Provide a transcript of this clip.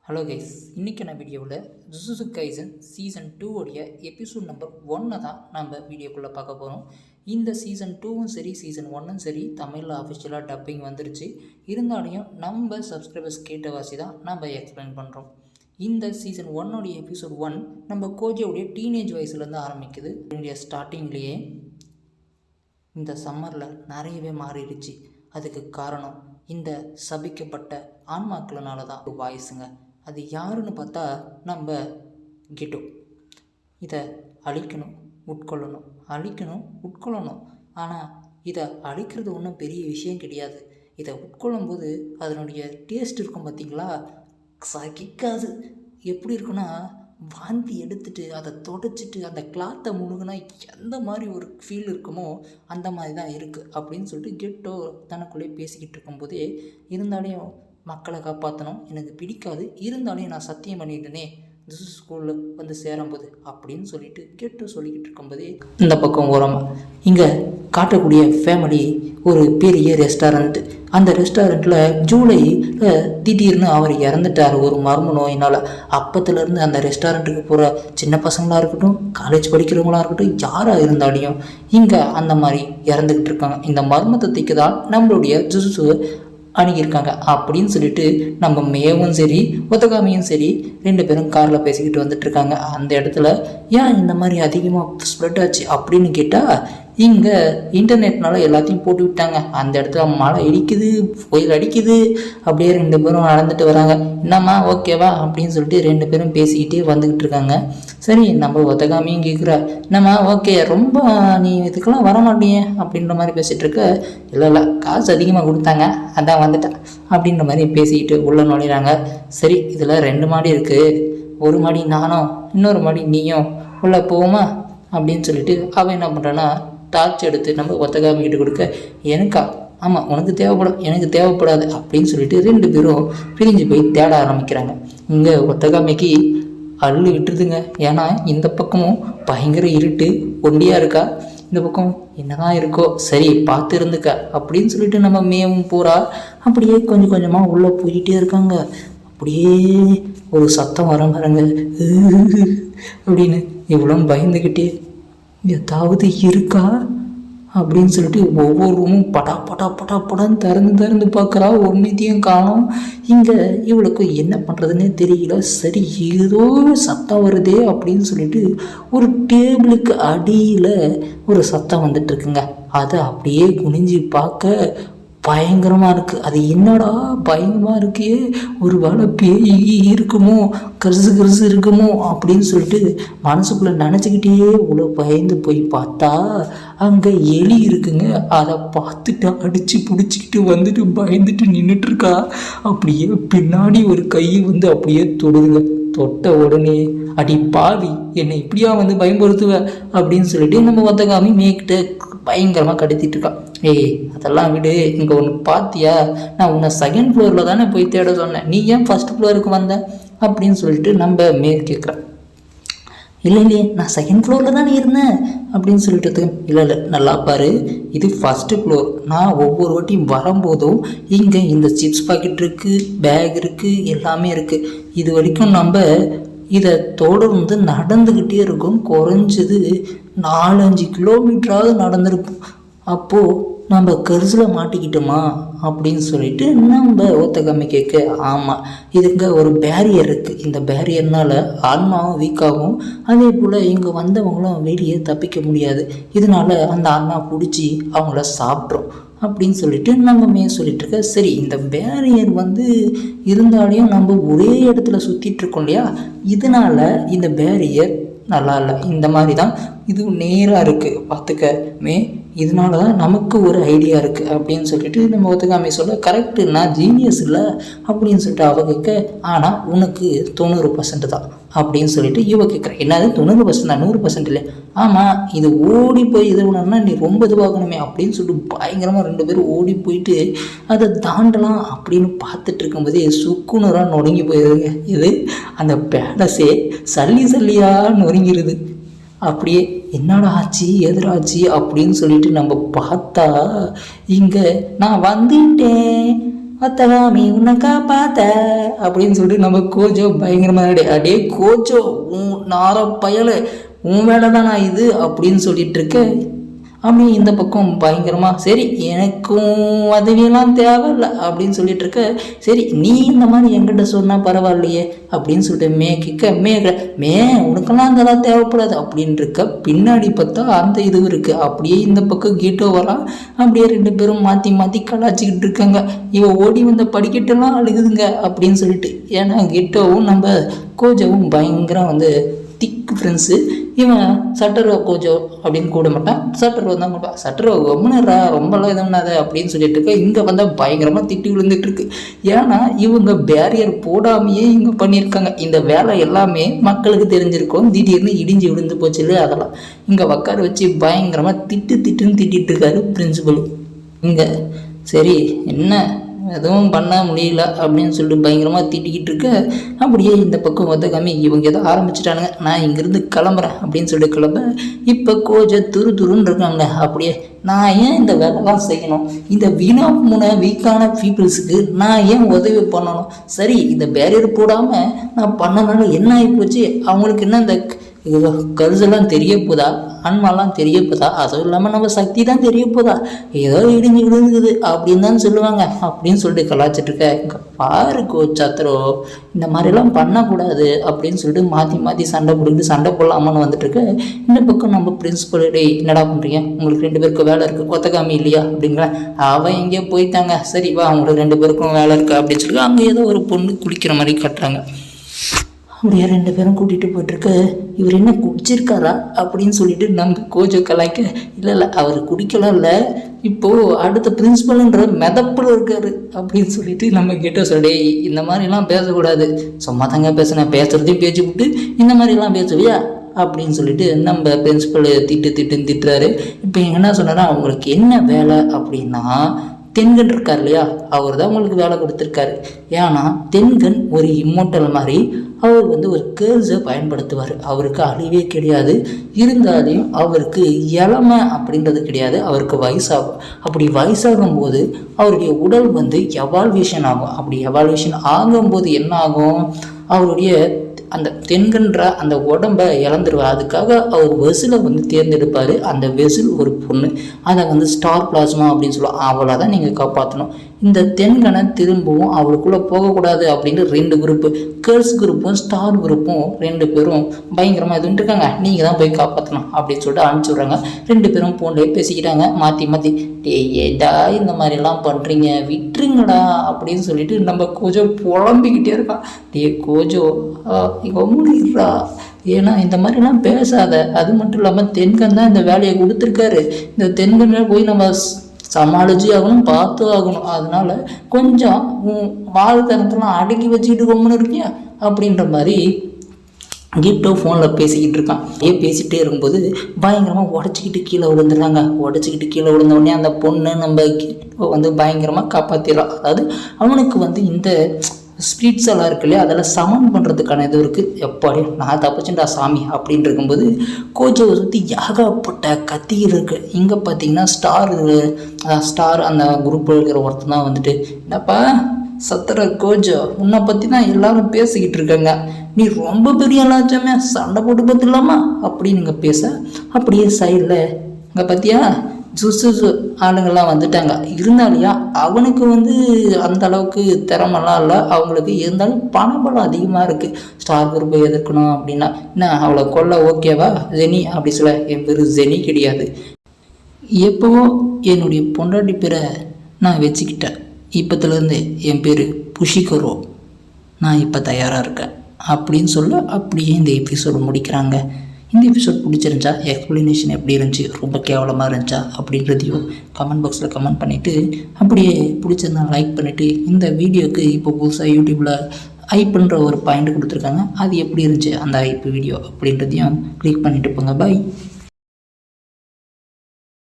Hello guys, இன்றைக்கான வீடியோவில் jujutsu kaizen season 2 உடைய எபிசோட் நம்பர் 1 தான் நம்ம வீடியோக்குள்ளே பார்க்க போகிறோம். இந்த சீசன் 2வும் சரி சீசன் 1ம் சரி தமிழில் அஃபிஷியலாக டப்பிங் வந்துருச்சு. இருந்தாலையும் நம்ம சப்ஸ்கிரைபர்ஸ் கேட்ட வாசி தான் நம்ம எக்ஸ்பிளைன் பண்ணுறோம். இந்த சீசன் 1 உடைய எபிசோட் 1 நம்ம கோஜியோடைய டீனேஜ் வயசுலேருந்து ஆரம்பிக்குது. என்னுடைய ஸ்டார்டிங்லேயே இந்த சம்மரில் நிறையவே மாறிடுச்சு. அதுக்கு காரணம் இந்த சபிக்கப்பட்ட ஆன்மாக்களினால தான் வாய்ஸுங்க. அது யாருன்னு பார்த்தா நம்ம கெட்டோ. இதை அழிக்கணும், உட்கொள்ளணும். ஆனால் இதை அழிக்கிறது ஒன்றும் பெரிய விஷயம் கிடையாது. இதை உட்கொள்ளும்போது அதனுடைய டேஸ்ட் இருக்கும் பார்த்தீங்களா, சகிக்காது. எப்படி இருக்குன்னா, வாந்தி எடுத்துட்டு அதை தொடச்சிட்டு அந்த கிளாத்தை முழுகுனா எந்த மாதிரி ஒரு ஃபீல் இருக்குமோ அந்த மாதிரி தான் இருக்குது அப்படின்னு சொல்லிட்டு கெட்டோ தனக்குள்ளே பேசிக்கிட்டு இருக்கும்போதே, இருந்தாலையும் மக்களை காப்பாற்றணும், எனக்கு பிடிக்காது, இருந்தாலும் நான் சத்தியம் பண்ணிட்டேனே ஸ்கூலில் வந்து சேரும்போது அப்படின்னு சொல்லிட்டு கெட்டோ சொல்லிக்கிட்டு இருக்கும்போதே, இந்த பக்கம் ஓரமாக இங்கே காட்டக்கூடிய ஃபேமிலி ஒரு பெரிய ரெஸ்டாரண்ட். அந்த ரெஸ்டாரண்ட்டில் ஜூலையில் திடீர்னு அவர் இறந்துட்டார் ஒரு மர்ம நோயினால். அப்பத்துலேருந்து அந்த ரெஸ்டாரண்ட்டுக்கு போகிற சின்ன பசங்களாக இருக்கட்டும், காலேஜ் படிக்கிறவங்களாக இருக்கட்டும், யாராக இருந்தாலையும் இங்கே அந்த மாதிரி இறந்துக்கிட்டு இருக்காங்க. இந்த மர்மத்தை தான் நம்மளுடைய ஜுஜுட்சுவை அணுகியிருக்காங்க அப்படின்னு சொல்லிட்டு நம்ம மேவும் சரி ஒத்தகாமியும் சரி 2 பேரும் காரில் பேசிக்கிட்டு வந்துட்டுருக்காங்க. அந்த இடத்துல ஏன் இந்த மாதிரி அதிகமாக ஸ்ப்ரெட் ஆச்சு அப்படின்னு கேட்டால், இங்கே இன்டர்நெட்னால எல்லாத்தையும் போட்டு விட்டாங்க. அந்த இடத்துல மழை இடிக்குது, புயல் அடிக்குது. அப்படியே 2 பேரும் நடந்துட்டு வராங்க. என்னம்மா ஓகேவா அப்படின்னு சொல்லிட்டு 2 பேரும் பேசிக்கிட்டே வந்துக்கிட்டு இருக்காங்க. சரி, நம்ம ஒத்தகாமியும் கேட்குறா, என்னம்மா ஓகே, ரொம்ப நீ இதுக்கெல்லாம் வரமாட்டீங்க அப்படின்ற மாதிரி பேசிகிட்டு இருக்க. இல்லை காசு அதிகமாக கொடுத்தாங்க, அதான் வந்துட்டேன் அப்படின்ற மாதிரி பேசிக்கிட்டு உள்ளே நுழையிறாங்க. சரி, இதில் 2 மாடி இருக்குது, ஒரு மாடி நானும் இன்னொரு மாடி நீயும் உள்ளே போவோமா அப்படின்னு சொல்லிட்டு அவன் என்ன பண்ணுறான்னா, டார்ச் எடுத்து நம்ம ஒத்தகாமிக்கிட்டு கொடுக்க, எனக்கா, ஆமாம் உனக்கு தேவைப்படும், எனக்கு தேவைப்படாது அப்படின்னு சொல்லிட்டு 2 பேரும் பிரிஞ்சு போய் தேட ஆரம்பிக்கிறாங்க. இங்கே ஒத்தகாமிக்கு அள்ளு விட்டுருதுங்க. ஏன்னா இந்த பக்கமும் பயங்கர இருட்டு, ஒண்டியாக இருக்கா, இந்த பக்கம் என்னதான் இருக்கோ சரி பார்த்து இருந்துக்க அப்படின்னு சொல்லிட்டு நம்ம மேவும் போகிறா. அப்படியே கொஞ்சம் கொஞ்சமாக உள்ளே போயிட்டே இருக்காங்க. அப்படியே ஒரு சத்தம் வர பாருங்க அப்படின்னு. இவ்வளோ பயந்துக்கிட்டே ஏதாவது இருக்கா அப்படின்னு சொல்லிட்டு ஒவ்வொரு ரூமும் படான்னு திறந்து பார்க்குறா. ஒன்றுத்தையும் காணோம். இங்கே இவளுக்கு என்ன பண்ணுறதுன்னே தெரியல. சரி, ஏதோ சத்தம் வருதே அப்படின்னு சொல்லிட்டு ஒரு டேபிளுக்கு அடியில் ஒரு சத்தம் வந்துட்டுருக்குங்க. அதை அப்படியே குனிஞ்சு பார்க்க பயங்கரமாக இருக்குது. அது என்னடா பயங்கரமாக இருக்கே, ஒரு வேளை பேய் இருக்குமோ, கருசு இருக்குமோ அப்படின்னு சொல்லிட்டு மனசுக்குள்ளே நினச்சிக்கிட்டே இவ்வளோ பயந்து போய் பார்த்தா அங்கே எலி இருக்குங்க. அதை பார்த்துட்டு அடித்து பிடிச்சிக்கிட்டு வந்துட்டு பயந்துட்டு நின்றுட்டுருக்கா. அப்படியே பின்னாடி ஒரு கை வந்து அப்படியே தொடுதுங்க. தொட்ட உடனே, அடி பாவி, என்னை இப்படியா வந்து பயன்படுத்துவ அப்படின்னு சொல்லிட்டு நம்ம ஒத்தகாமி மேய்கிட்ட பயங்கரமாக கடத்திட்டு இருக்கான். ஏய் அதெல்லாம் விடு, இங்கே ஒன்று பார்த்தியா, நான் உன்னை 2nd ஃப்ளோரில் தானே போய் தேட சொன்னேன், நீ ஏன் 1st ஃப்ளோருக்கு வந்த அப்படின்னு சொல்லிட்டு நம்ம கேட்குறேன். இல்லையே, நான் 2nd ஃப்ளோரில் தானே இருந்தேன் அப்படின்னு சொல்லிட்டு, இல்லை நல்லா பாரு, இது 1st ஃப்ளோர். நான் ஒவ்வொரு வாட்டியும் வரும்போதும் இங்கே இந்த சிப்ஸ் பாக்கெட் இருக்குது, பேக் இருக்குது, எல்லாமே இருக்குது. இது வரைக்கும் நம்ம இதை தொடர்ந்து நடந்துக்கிட்டே இருக்கும். குறைஞ்சது 4-5 கிலோமீட்டராவது நடந்திருப்போம். அப்போது நம்ம கரிசில் மாட்டிக்கிட்டோமா அப்படின்னு சொல்லிட்டு நம்ம ஒத்தகாமி கேட்க, ஆமாம் இதுங்க ஒரு பேரியர் இருக்குது, இந்த பேரியர்னால் ஆன்மாவும் வீக்காகும், அதே போல் இங்கே வந்தவங்களும் வெளியே தப்பிக்க முடியாது, இதனால் அந்த ஆன்மா பிடிச்சி அவங்கள சாப்பிட்றோம் அப்படின்னு சொல்லிட்டு நம்ம சொல்லிட்டு இருக்க. சரி, இந்த பேரியர் வந்து இருந்தாலையும் நம்ம ஒரே இடத்துல சுற்றிட்டுருக்கோம் இல்லையா, இதனால் இந்த பேரியர் நல்லா இல்லை, இந்த மாதிரி தான் இது நேராக இருக்குது பார்த்துக்க இதனால தான் நமக்கு ஒரு ஐடியா இருக்குது அப்படின்னு சொல்லிட்டு நம்ம ஒத்துக்காமை சொல்ல, கரெக்டு, நான் ஜீனியஸ் இல்லை அப்படின்னு சொல்லிட்டு அவ கேட்க, ஆனால் உனக்கு 90% தான் அப்படின்னு சொல்லிட்டு இவ கேட்குறேன். என்னது 90% தான், 100% இல்லை? ஆமாம், இது ஓடி போய் இது பண்ணணும்னா நீ ரொம்ப இதுவாகணுமே அப்படின்னு சொல்லிட்டு பயங்கரமாக 2 பேரும் ஓடி போயிட்டு அதை தாண்டலாம் அப்படின்னு பார்த்துட்டு இருக்கும்போதே சுக்குநூறாக நொறுங்கி போயிருங்க. இது அந்த பேலஸே சல்லியாக நொறுங்கிடுது. அப்படியே என்னடா ஆச்சு எதிராச்சு அப்படின்னு சொல்லிட்டு நம்ம பார்த்தா, இங்கே நான் வந்துட்டேன் ஒத்தகாமி உன்னை காப்பாத்த அப்படின்னு சொல்லிட்டு நம்ம கோஜோ பயங்கரமாக அடே கோஜோ உன் நார பயலை உன் வேலை தானா இது அப்படின்னு சொல்லிட்டு இருக்க. அப்படியே இந்த பக்கம் பயங்கரமாக சரி எனக்கும் உதவியெல்லாம் தேவையில்லை அப்படின்னு சொல்லிட்டு இருக்க. சரி நீ இந்த மாதிரி என்கிட்ட சொன்னால் பரவாயில்லையே அப்படின்னு சொல்லிட்டு மே உனக்கெல்லாம் அதெல்லாம் தேவைப்படாது அப்படின்னு இருக்க. பின்னாடி பார்த்தா அந்த இது இருக்குது. அப்படியே இந்த பக்கம் கீட்டோ வரான். அப்படியே 2 பேரும் மாற்றி மாற்றி கலாச்சிக்கிட்டு இருக்காங்க. இவ ஓடி வந்த படிக்கட்டெல்லாம் அழுகுதுங்க அப்படின்னு சொல்லிட்டு. ஏன்னா கீட்டோவும் நம்ம கோஜோவும் பயங்கரம் திக்கு ஃப்ரெண்ட்ஸு. இவன் சட்டர்வா கோஜோ அப்படின்னு கூட மாட்டான், சட்டர்வா தான் கூட்டான். சட்டர்வா ஒம்முனரா ரொம்பலாம் இது பண்ணாத அப்படின்னு சொல்லிட்டு இருக்க. இங்கே வந்தால் பயங்கரமாக திட்டி விழுந்துட்டு இருக்கு. ஏன்னா இவங்க பேரியர் போடாமையே இங்கே பண்ணியிருக்காங்க. இந்த வேலை எல்லாமே மக்களுக்கு தெரிஞ்சிருக்கும். திடீர்னு இடிஞ்சு விழுந்து போச்சு இல்லையா, அதெல்லாம் இங்கே உட்கார வச்சு பயங்கரமாக திட்டுன்னு திட்டிகிட்டு இருக்காரு பிரின்சிபலும். இங்கே சரி என்ன எதுவும் பண்ண முடியல அப்படின்னு சொல்லிட்டு பயங்கரமாக திட்டிக்கிட்டு இருக்க. அப்படியே இந்த பக்கம் ஒத்தகாமி இவங்க ஏதோ ஆரம்பிச்சிட்டானுங்க, நான் இங்கேருந்து கிளம்புறேன் அப்படின்னு சொல்லிட்டு கிளம்ப. இப்போ கோஜம் துருன்னு இருக்காங்க. அப்படியே நான் ஏன் இந்த வேலைலாம் செய்யணும், இந்த வீக்கான பீப்புள்ஸுக்கு நான் ஏன் உதவி பண்ணணும், சரி இந்த பேரியர் போடாமல் நான் பண்ணனால என்ன ஆகி போச்சு, அவங்களுக்கு என்ன இந்த கருசெல்லாம் தெரிய போதா, ஆன்மாலாம் தெரிய போதா, அதுவும் இல்லாமல் நம்ம சக்தி தான் தெரிய போதா, ஏதோ இடிஞ்சு விழுந்துக்குது அப்படின்னு தான் சொல்லுவாங்க அப்படின்னு சொல்லிட்டு கலாச்சிட்டு இருக்க. இங்கே பாரு கோச்சாத்திரோ இந்த மாதிரிலாம் பண்ணக்கூடாது அப்படின்னு சொல்லிட்டு மாற்றி சண்டை போடலாமான்னு வந்துட்டு இருக்க. இந்த பக்கம் நம்ம பிரின்சிபல் என்னடா பண்ணுறீங்க, உங்களுக்கு 2 பேருக்கும் வேலை இருக்குது, ஒத்தகாமி இல்லையா அப்படிங்கிற. அவன் எங்கேயோ போயிட்டாங்க, சரி வா அவங்களுக்கு 2 பேருக்கும் வேலை இருக்குது அப்படின்னு சொல்லி அங்கே ஏதோ ஒரு பொண்ணு குளிக்கிற மாதிரி கட்டுறாங்க. அப்படியே 2 பேரும் கூட்டிகிட்டு போயிட்டுருக்கு. இவர் என்ன குடிச்சிருக்காரா அப்படின்னு சொல்லிட்டு நம்ம கோஜோ கலாய்க்க. இல்லை அவர் குடிக்கலாம் இல்லை, இப்போது அடுத்த பிரின்சிபல்ன்ற மெதப்பில் இருக்காரு அப்படின்னு சொல்லிட்டு நம்ம கிட்ட சொல்லி இந்த மாதிரிலாம் பேசக்கூடாது, சும்மா தாங்க பேசுகிறதையும் பேச்சு விட்டு இந்த மாதிரிலாம் பேசுவியா அப்படின்னு சொல்லிட்டு நம்ம பிரின்சிபல் திட்டுறாரு. இப்போ என்ன சொன்னாரா, அவங்களுக்கு என்ன வேலை அப்படின்னா தென்கன் இருக்கார் இல்லையா, அவர் தான் உங்களுக்கு வேலை கொடுத்துருக்காரு. ஏன்னா தென்கன் ஒரு இம்மோட்டல் மாதிரி அவர் ஒரு கேர்ஸை பயன்படுத்துவார். அவருக்கு அழிவே கிடையாது, இருந்தாலும் அவருக்கு இளமை அப்படின்றது கிடையாது, அவருக்கு வயசாகும். அப்படி வயசாகும் போது அவருடைய உடல் எவால்வேஷன் ஆகும். அப்படி எவால்வேஷன் ஆகும்போது என்ன ஆகும், அவருடைய அந்த தென்கன்ற அந்த உடம்பை இழந்துருவார். அதுக்காக அவர் வெசிலை தேர்ந்தெடுப்பார். அந்த வெசில் ஒரு பொண்ணு, அதை ஸ்டார் பிளாஸ்மா அப்படின்னு சொல்லுவோம். அவளை தான் நீங்கள் காப்பாற்றணும். இந்த தென்கனை திரும்பவும் அவளுக்குள்ளே போகக்கூடாது அப்படின்னு 2 குரூப்பு, கேர்ள்ஸ் குரூப்பும் ஸ்டார் குரூப்பும் 2 பேரும் பயங்கரமாக இதுன்ட்டு இருக்காங்க. நீங்கள் தான் போய் காப்பாற்றணும் அப்படின்னு சொல்லிட்டு அனுப்பிச்சி விட்றாங்க. 2 பேரும் ஃபோன்லேயே பேசிக்கிட்டாங்க மாற்றி ஏடா இந்த மாதிரிலாம் பண்ணுறீங்க விட்டுருங்கடா அப்படின்னு சொல்லிட்டு நம்ம கோஜோ புலம்பிக்கிட்டே இருக்கான். கோஜோ ஒம்முடிறா, ஏன்னா இந்த மாதிரிலாம் பேசாத. அது மட்டும் இல்லாமல் தென்கன் தான் இந்த வேலையை கொடுத்துருக்காரு. இந்த தென்கனை போய் நம்ம சமாளிச்சு ஆகணும், பார்த்து ஆகணும். அதனால கொஞ்சம் வாழ்த்தனத்தெல்லாம் அடக்கி வச்சுக்கிட்டு கொம்முன்னு இருக்கியா அப்படின்ற மாதிரி கீட்டோ ஃபோனில் பேசிக்கிட்டு இருக்கான். பேசிகிட்டே இருக்கும்போது பயங்கரமாக உடச்சிக்கிட்டு கீழே விழுந்துடுறாங்க. உடச்சிக்கிட்டு கீழே விழுந்தோடனே அந்த பொண்ணு நம்ம பயங்கரமாக காப்பாற்றிடலாம். அதாவது அவனுக்கு இந்த ஸ்பிரிட்ஸ் எல்லாம் இருக்கு இல்லையா, அதெல்லாம் சமன் பண்ணுறதுக்கான இது இருக்குது. எப்பாடி நான் தப்பிச்சுண்டா சாமி அப்படின்னு இருக்கும்போது கோஜோவை சுற்றி ஏகப்பட்ட கத்திகள் இருக்குது. இங்கே பார்த்தீங்கன்னா ஸ்டார் அந்த குரூப்பில் இருக்கிற ஒருத்தன் தான் என்னப்பா சத்திர கோஜோ, உன்னை பற்றி தான் எல்லாரும் பேசிக்கிட்டு இருக்காங்க, நீ ரொம்ப பெரிய ஆளாச்சாமே, சண்டை போட்டு பார்த்துலாமா அப்படின்னு இங்கே பேச. அப்படியே சைடில் இங்கே பார்த்தியா ஜுசு ஆளுங்கள்லாம் வந்துட்டாங்க. இருந்தாலையா அவனுக்கு அந்த அளவுக்கு திறமெல்லாம் இல்லை அவங்களுக்கு, இருந்தாலும் பணபலம் அதிகமாக இருக்குது. ஸ்டார் குரூப்பை எதிர்க்கணும் அப்படின்னா என்ன அவளை கொல்ல ஓகேவா ஜெனி அப்படி சொல்ல. என் பேர் ஜெனி கிடையாது, எப்போவோ என்னுடைய பொண்டாட்டி பேரை நான் வச்சுக்கிட்டேன், இப்போத்துலேருந்து என் பேர் புஷிகரோ, நான் இப்போ தயாராக இருக்கேன் அப்படின்னு சொல்ல. அப்படியே இந்த எபிசோடு முடிக்கிறாங்க. இந்த எபிசோட் பிடிச்சிருந்துச்சா, எக்ஸ்ப்ளனேஷன் எப்படி இருந்துச்சு, ரொம்ப கேவலமாக இருந்துச்சா அப்படின்றதையும் கமெண்ட் பாக்ஸில் கமெண்ட் பண்ணிவிட்டு, அப்படியே பிடிச்சிருந்தா லைக் பண்ணிவிட்டு, இந்த வீடியோவுக்கு இப்போ புதுசாக யூடியூப்பில் ஐப்புன்ற ஒரு பாயிண்ட் கொடுத்துருக்காங்க, அது எப்படி இருந்துச்சு அந்த ஐப்பு வீடியோ அப்படின்றதையும் கிளிக் பண்ணிவிட்டு போங்க. பாய்.